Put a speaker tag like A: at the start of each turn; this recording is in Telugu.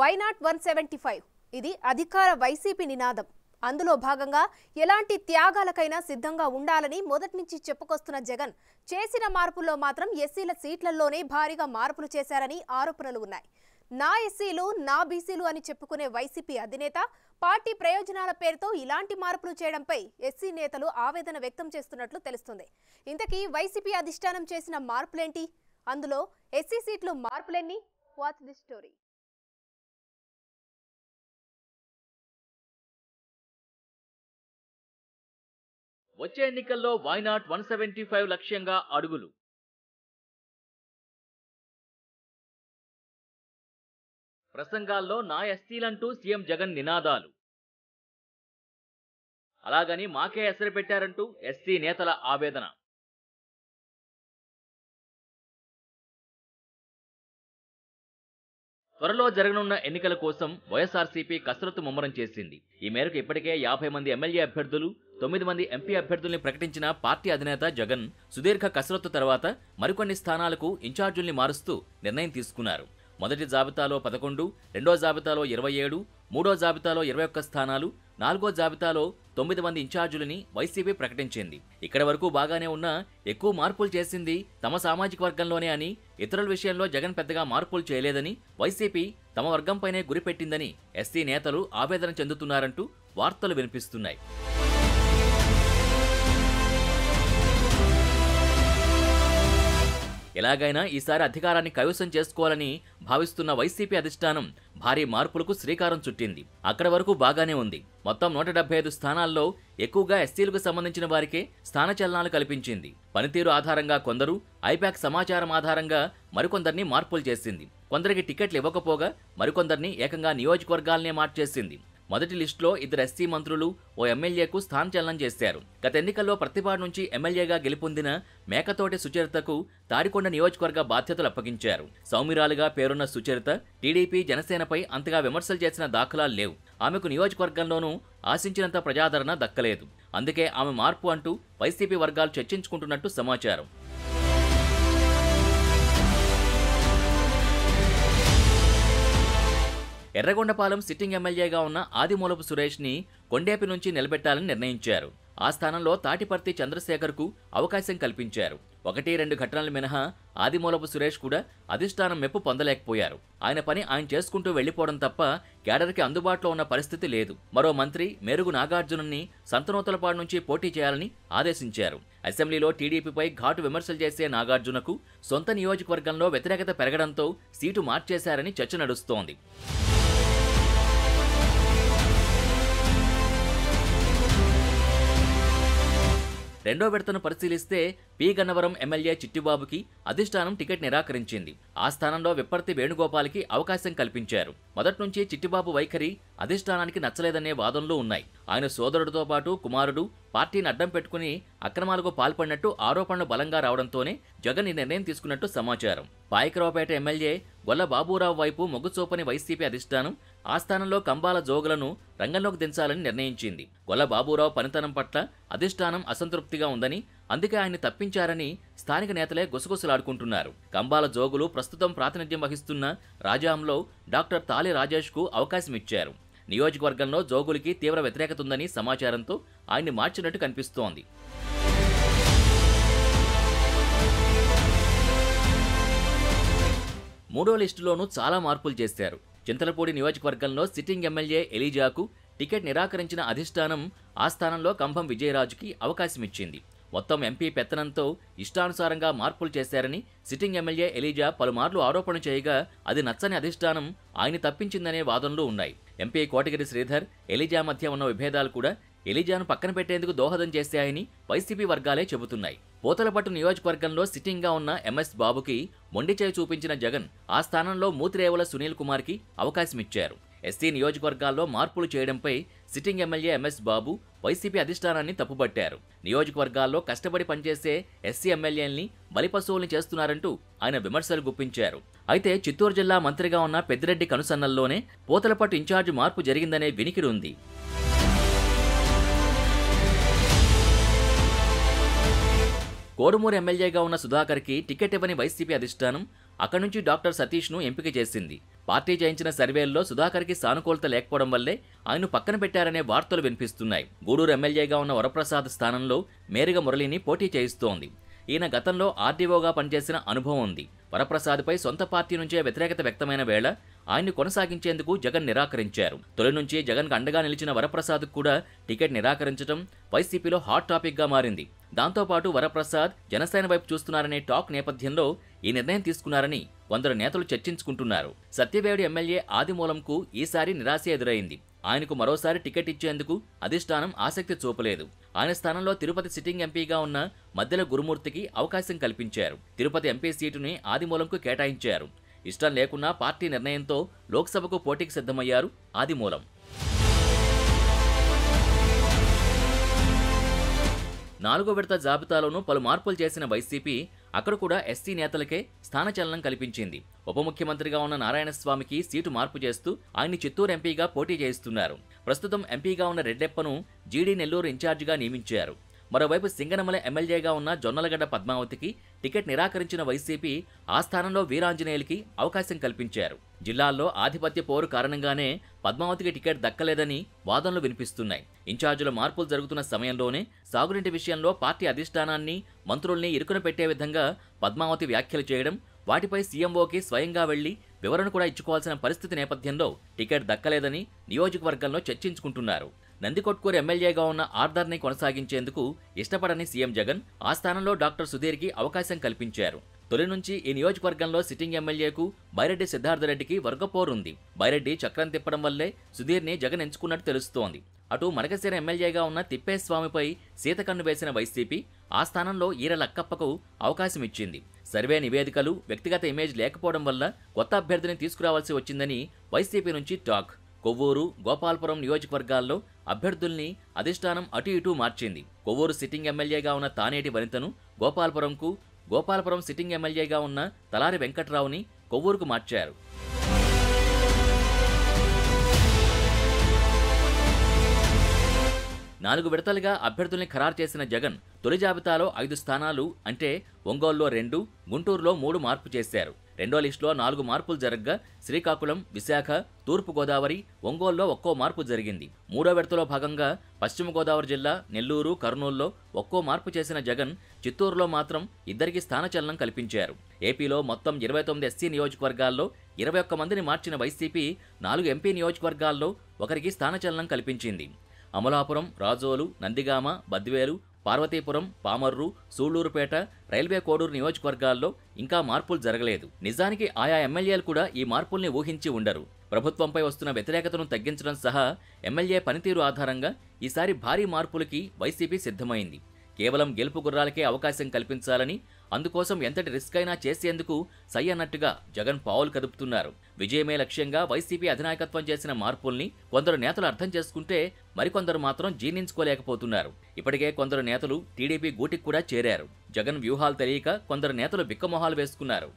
A: వై నాట్ 175 ఇది అధికార వైసీపీ నినాదం. అందులో భాగంగా ఎలాంటి త్యాగాలకైనా సిద్ధంగా ఉండాలని మొదటి నుంచి చెప్పుకొస్తున్న జగన్ చేసిన మార్పుల్లో మాత్రం ఎస్సీల సీట్లలోనే భారీగా మార్పులు చేశారని ఆరోపణలు ఉన్నాయి. నా ఎస్సీలు నా బీసీలు అని చెప్పుకునే వైసీపీ అధినేత పార్టీ ప్రయోజనాల పేరుతో ఇలాంటి మార్పులు చేయడంపై ఎస్సీ నేతలు ఆవేదన వ్యక్తం చేస్తున్నట్లు తెలుస్తుంది. ఇంతకీ వైసీపీ అధిష్టానం చేసిన మార్పులేంటి? అందులో ఎస్సీ సీట్లు మార్పులెన్ని? What's the story?
B: వచ్చే ఎన్నికల్లో వై నాట్ 175 లక్ష్యంగా అడుగులు. ప్రసంగాల్లో నా ఎస్సీలంటూ సీఎం జగన్ నినాదాలు. అలాగని మాకే ఎసరు పెట్టారంటూ ఎస్సీ నేతల ఆవేదన. త్వరలో జరగనున్న ఎన్నికల కోసం వైఎస్ఆర్సీపీ కసరత్తు ముమ్మరం చేసింది. ఈ మేరకు ఇప్పటికే 50 మంది ఎమ్మెల్యే అభ్యర్థులు, 9 మంది ఎంపీ అభ్యర్థుల్ని ప్రకటించిన పార్టీ అధినేత జగన్ సుదీర్ఘ కసరత్తు తర్వాత మరికొన్ని స్థానాలకు ఇన్ఛార్జుల్ని మారుస్తూ నిర్ణయం తీసుకున్నారు. మొదటి జాబితాలో 11, రెండో జాబితాలో 27, మూడో జాబితాలో 21 స్థానాలు, నాలుగో జాబితాలో 9 మంది ఇన్ఛార్జులని వైసీపీ ప్రకటించింది. ఇక్కడి వరకు బాగానే ఉన్నా ఎక్కువ మార్పులు చేసింది తమ సామాజిక వర్గంలోనే అని, ఇతరుల విషయంలో జగన్ పెద్దగా మార్పులు చేయలేదని, వైసీపీ తమ వర్గంపైనే గురిపెట్టిందని ఎస్సీ నేతలు ఆవేదన చెందుతున్నారంటూ వార్తలు వినిపిస్తున్నాయి. ఎలాగైనా ఈసారి అధికారాన్ని కైవసం చేసుకోవాలని భావిస్తున్న వైసీపీ అధిష్టానం భారీ మార్పులకు శ్రీకారం చుట్టింది. అక్కడి వరకు బాగానే ఉంది. మొత్తం 175 స్థానాల్లో ఎక్కువగా ఎస్సీలకు సంబంధించిన వారికే స్థానచలనాలు కల్పించింది. పనితీరు ఆధారంగా కొందరు, ఐపాక్ సమాచారం ఆధారంగా మరికొందరిని మార్పులు చేసింది. కొందరికి టికెట్లు ఇవ్వకపోగా మరికొందరిని ఏకంగా నియోజకవర్గాలనే మార్చేసింది. మొదటి లిస్టులో 2 ఎస్సీ మంత్రులు, ఓ ఎమ్మెల్యేకు స్థానచలనం చేశారు. గత ఎన్నికల్లో ప్రతిపాడు నుంచి ఎమ్మెల్యేగా గెలుపొందిన మేకతోటి సుచరితకు తాడికొండ నియోజకవర్గ బాధ్యతలు అప్పగించారు. సౌమ్యురాలుగా పేరున్న సుచరిత టీడీపీ, జనసేనపై అంతగా విమర్శలు చేసిన దాఖలాలు లేవు. ఆమెకు నియోజకవర్గంలోనూ ఆశించినంత ప్రజాదరణ దక్కలేదు. అందుకే ఆమె మార్పు అంటూ వైసీపీ వర్గాలు చర్చించుకుంటున్నట్టు సమాచారం. ఎర్రగొండపాలెం సిట్టింగ్ ఎమ్మెల్యేగా ఉన్న ఆదిమూలపు సురేష్ని కొండేపి నుంచి నిలబెట్టాలని నిర్ణయించారు. ఆ స్థానంలో తాటిపర్తి చంద్రశేఖర్కు అవకాశం కల్పించారు. 1-2 ఘటనలు మినహా ఆదిమూలపు సురేష్ కూడా అధిష్టానం మెప్పు పొందలేకపోయారు. ఆయన పని ఆయన చేసుకుంటూ వెళ్లిపోవడం తప్ప క్యాడర్కి అందుబాటులో ఉన్న పరిస్థితి లేదు. మరో మంత్రి మేరుగు నాగార్జునని సంతనూతలపాడు నుంచి పోటీ చేయాలని ఆదేశించారు. అసెంబ్లీలో టీడీపీపై ఘాటు విమర్శలు చేసే నాగార్జునకు సొంత నియోజకవర్గంలో వ్యతిరేకత పెరగడంతో సీటు మార్చేశారని చర్చ నడుస్తోంది. రెండో విడతను పరిశీలిస్తే పి గన్నవరం ఎమ్మెల్యే చిట్టిబాబుకి అధిష్టానం టికెట్ నిరాకరించింది. ఆ స్థానంలో విప్పర్తి వేణుగోపాల్కి అవకాశం కల్పించారు. మొదటి నుంచి చిట్టిబాబు వైఖరి అధిష్టానానికి నచ్చలేదనే వాదనలు ఉన్నాయి. ఆయన సోదరుడితో పాటు కుమారుడు పార్టీని అడ్డం పెట్టుకుని అక్రమాలకు పాల్పడినట్టు ఆరోపణలు బలంగా రావడంతోనే జగన్ ఈ నిర్ణయం తీసుకున్నట్టు సమాచారం. పాయకరావుపేట ఎమ్మెల్యే గొల్ల బాబురావు వైపు మొగ్గు చూపని వైసీపీ అధిష్టానం ఆ స్థానంలో కంబాల జోగులను రంగంలోకి దించాలని నిర్ణయించింది. గొల్ల బాబురావు పనితనం పట్ల అధిష్టానం అసంతృప్తిగా ఉందని, అందుకే ఆయన్ని తప్పించారని స్థానిక నేతలే గుసగుసలాడుకుంటున్నారు. కంబాల జోగులు ప్రస్తుతం ప్రాతినిధ్యం వహిస్తున్న రాజాంలో డాక్టర్ తాలి రాజేష్కు అవకాశం ఇచ్చారు. నియోజకవర్గంలో జోగులకి తీవ్ర వ్యతిరేకత ఉందని సమాచారంతో ఆయన్ని మార్చినట్టు కనిపిస్తోంది. మూడో లిస్టులోనూ చాలా మార్పులు చేశారు. చింతలపూడి నియోజకవర్గంలో సిట్టింగ్ ఎమ్మెల్యే ఎలీజాకు టికెట్ నిరాకరించిన అధిష్టానం ఆ స్థానంలో కంభం విజయరాజుకి అవకాశం ఇచ్చింది. మొత్తం ఎంపీ పెత్తనంతో ఇష్టానుసారంగా మార్పులు చేశారని సిట్టింగ్ ఎమ్మెల్యే ఎలీజా పలుమార్లు ఆరోపణ చేయగా అది నచ్చని అధిష్టానం ఆయన్ని తప్పించిందనే వాదనలు ఉన్నాయి. ఎంపీ కోటగిరి శ్రీధర్, ఎలీజా మధ్య ఉన్న విభేదాలు కూడా ఎలీజాను పక్కన పెట్టేందుకు దోహదం చేశాయని వైసీపీ వర్గాలే చెబుతున్నాయి. పోతలపట్టు నియోజకవర్గంలో సిట్టింగ్గా ఉన్న ఎంఎస్ బాబుకి మొండి చేయి చూపించిన జగన్ ఆ స్థానంలో మూతిరేవుల సునీల్ కుమార్కి అవకాశం ఇచ్చారు. ఎస్సీ నియోజకవర్గాల్లో మార్పులు చేయడంపై సిట్టింగ్ ఎమ్మెల్యే ఎంఎస్ బాబు వైసీపీ అధిష్టానాన్ని తప్పుపట్టారు. నియోజకవర్గాల్లో కష్టపడి పనిచేసే ఎస్సీ ఎమ్మెల్యేల్ని బలిపశువుల్ని చేస్తున్నారంటూ ఆయన విమర్శలు గుప్పించారు. అయితే చిత్తూరు జిల్లా మంత్రిగా ఉన్న పెద్దిరెడ్డి కనుసన్నల్లోనే పోతలపట్టు ఇన్ఛార్జి మార్పు జరిగిందనే వినికిడి ఉంది. కోడుమూరు ఎమ్మెల్యేగా ఉన్న సుధాకర్కి టికెట్ ఇవ్వని వైసీపీ అధిష్టానం అక్కడి నుంచి డాక్టర్ సతీష్ను ఎంపిక చేసింది. పార్టీ చేయించిన సర్వేల్లో సుధాకర్కి సానుకూలత లేకపోవడం వల్లే ఆయన్ను పక్కన పెట్టారనే వార్తలు వినిపిస్తున్నాయి. గూడూరు ఎమ్మెల్యేగా ఉన్న వరప్రసాద్ స్థానంలో మేరిగ మురళిని పోటీ చేయిస్తోంది. ఈయన గతంలో ఆర్డీఓగా పనిచేసిన అనుభవం ఉంది. వరప్రసాద్పై సొంత పార్టీ నుంచే వ్యతిరేకత వ్యక్తమైన వేళ ఆయన్ని కొనసాగించేందుకు జగన్ నిరాకరించారు. తొలి నుంచి జగన్కు అండగా నిలిచిన వరప్రసాద్కు కూడా టికెట్ నిరాకరించడం వైసీపీలో హాట్ టాపిక్గా మారింది. దాంతోపాటు వరప్రసాద్ జనసేన వైపు చూస్తున్నారనే టాక్ నేపథ్యంలో ఈ నిర్ణయం తీసుకున్నారని కొందరు నేతలు చర్చించుకుంటున్నారు. సత్యవేడు ఎమ్మెల్యే ఆదిమూలంకు ఈసారి నిరాశ ఎదురైంది. ఆయనకు మరోసారి టికెట్ ఇచ్చేందుకు అధిష్టానం ఆసక్తి చూపలేదు. ఆయన స్థానంలో తిరుపతి సిట్టింగ్ ఎంపీగా ఉన్న మద్దెల గురుమూర్తికి అవకాశం కల్పించారు. తిరుపతి ఎంపీ సీటుని ఆదిమూలంకు కేటాయించారు. ఇష్టం లేకున్నా పార్టీ నిర్ణయంతో లోక్సభకు పోటీకి సిద్ధమయ్యారు ఆదిమూలం. 4వ విడత జాబితాలోనూ పలు మార్పులు చేసిన వైసీపీ అక్కడ కూడా ఎస్సీ నేతలకే స్థానచలనం కల్పించింది. ఉప ముఖ్యమంత్రిగా ఉన్న నారాయణస్వామికి సీటు మార్పు చేస్తూ ఆయన్ని చిత్తూరు ఎంపీగా పోటీ చేయిస్తున్నారు. ప్రస్తుతం ఎంపీగా ఉన్న రెడ్డెప్పను జీడీ నెల్లూరు ఇన్ఛార్జిగా నియమించారు. మరోవైపు సింగనమల ఎమ్మెల్యేగా ఉన్న జొన్నలగడ్డ పద్మావతికి టికెట్ నిరాకరించిన వైసీపీ ఆ స్థానంలో వీరాంజనేయులకి అవకాశం కల్పించారు. జిల్లాల్లో ఆధిపత్య పోరు కారణంగానే పద్మావతికి టికెట్ దక్కలేదని వాదనలు వినిపిస్తున్నాయి. ఇన్ఛార్జీల మార్పులు జరుగుతున్న సమయంలోనే సాగునీటి విషయంలో పార్టీ అధిష్టానాన్ని, మంత్రుల్ని ఇరుకున పెట్టే విధంగా పద్మావతి వ్యాఖ్యలు చేయడం, వాటిపై సీఎంఓకి స్వయంగా వెళ్లి వివరణ కూడా ఇచ్చుకోవాల్సిన పరిస్థితి నేపథ్యంలో టికెట్ దక్కలేదని నియోజకవర్గంలో చర్చించుకుంటున్నారు. నందికొట్కూరు ఎమ్మెల్యేగా ఉన్న ఆర్డర్ని కొనసాగించేందుకు ఇష్టపడని సీఎం జగన్ ఆ స్థానంలో డాక్టర్ సుధీర్కి అవకాశం కల్పించారు. తొలి నుంచి ఈ నియోజకవర్గంలో సిట్టింగ్ ఎమ్మెల్యేకు బైరెడ్డి సిద్ధార్థరెడ్డికి వర్గపోరుంది. బైరెడ్డి చక్రం తిప్పడం వల్లే సుధీర్ని జగన్ ఎంచుకున్నట్టు తెలుస్తోంది. అటు మడకశిర ఎమ్మెల్యేగా ఉన్న తిప్పేస్వామిపై సీతకన్ను వేసిన వైసీపీ ఆ స్థానంలో ఈర లక్కప్పకు అవకాశం ఇచ్చింది. సర్వే నివేదికలు, వ్యక్తిగత ఇమేజ్ లేకపోవడం వల్ల కొత్త అభ్యర్థిని తీసుకురావాల్సి వచ్చిందని వైసీపీ నుంచి టాక్. కొవ్వూరు, గోపాలపురం నియోజకవర్గాల్లో అభ్యర్థుల్ని అధిష్టానం అటు ఇటూ మార్చింది. కొవ్వూరు సిట్టింగ్ ఎమ్మెల్యేగా ఉన్న తానేటి వనితను గోపాలపురంకు, గోపాలపురం సిట్టింగ్ ఎమ్మెల్యేగా ఉన్న తలారి వెంకట్రావుని కొవ్వూరుకు మార్చారు. నాలుగు విడతలుగా అభ్యర్థుల్ని ఖరారు చేసిన జగన్ తొలి జాబితాలో 5 స్థానాలు అంటే ఒంగోలులో 2, గుంటూరులో 3 మార్పు చేశారు. రెండో లిస్టులో 4 మార్పులు జరగ్గా శ్రీకాకుళం, విశాఖ, తూర్పుగోదావరి, ఒంగోలులో ఒక్కో మార్పు జరిగింది. మూడో విడతలో భాగంగా పశ్చిమ గోదావరి జిల్లా, నెల్లూరు, కర్నూలులో ఒక్కో మార్పు చేసిన జగన్ చిత్తూరులో మాత్రం ఇద్దరికి స్థానచలనం కల్పించారు. ఏపీలో మొత్తం 29 ఎస్సీ నియోజకవర్గాల్లో 21 మందిని మార్చిన వైసీపీ 4 ఎంపీ నియోజకవర్గాల్లో ఒకరికి స్థానచలనం కల్పించింది. అమలాపురం, రాజోలు, నందిగామ, బద్వేలు, పార్వతీపురం, పామర్రు, సూళ్లూరుపేట, రైల్వే కోడూరు నియోజకవర్గాల్లో ఇంకా మార్పులు జరగలేదు. నిజానికి ఆయా ఎమ్మెల్యేలు కూడా ఈ మార్పుల్ని ఊహించి ఉండరు. ప్రభుత్వంపై వస్తున్న వ్యతిరేకతను తగ్గించడం సహా ఎమ్మెల్యే పనితీరు ఆధారంగా ఈసారి భారీ మార్పులకి వైసీపీ సిద్ధమైంది. కేవలం గెలుపు గుర్రాలకే అవకాశం కల్పించాలని, అందుకోసం ఎంతటి రిస్క్ అయినా చేసేందుకు సై అన్నట్టుగా జగన్ పావులు కదుపుతున్నారు. విజయమే లక్ష్యంగా వైసీపీ అధినాయకత్వం చేసిన మార్పుల్ని కొందరు నేతలు అర్థం చేసుకుంటే మరికొందరు మాత్రం జీర్ణించుకోలేకపోతున్నారు. ఇప్పటికే కొందరు నేతలు టీడీపీ గూటికి కూడా చేరారు. జగన్ వ్యూహాలు తెలియక కొందరు నేతలు బిక్కమొహాలు వేసుకున్నారు.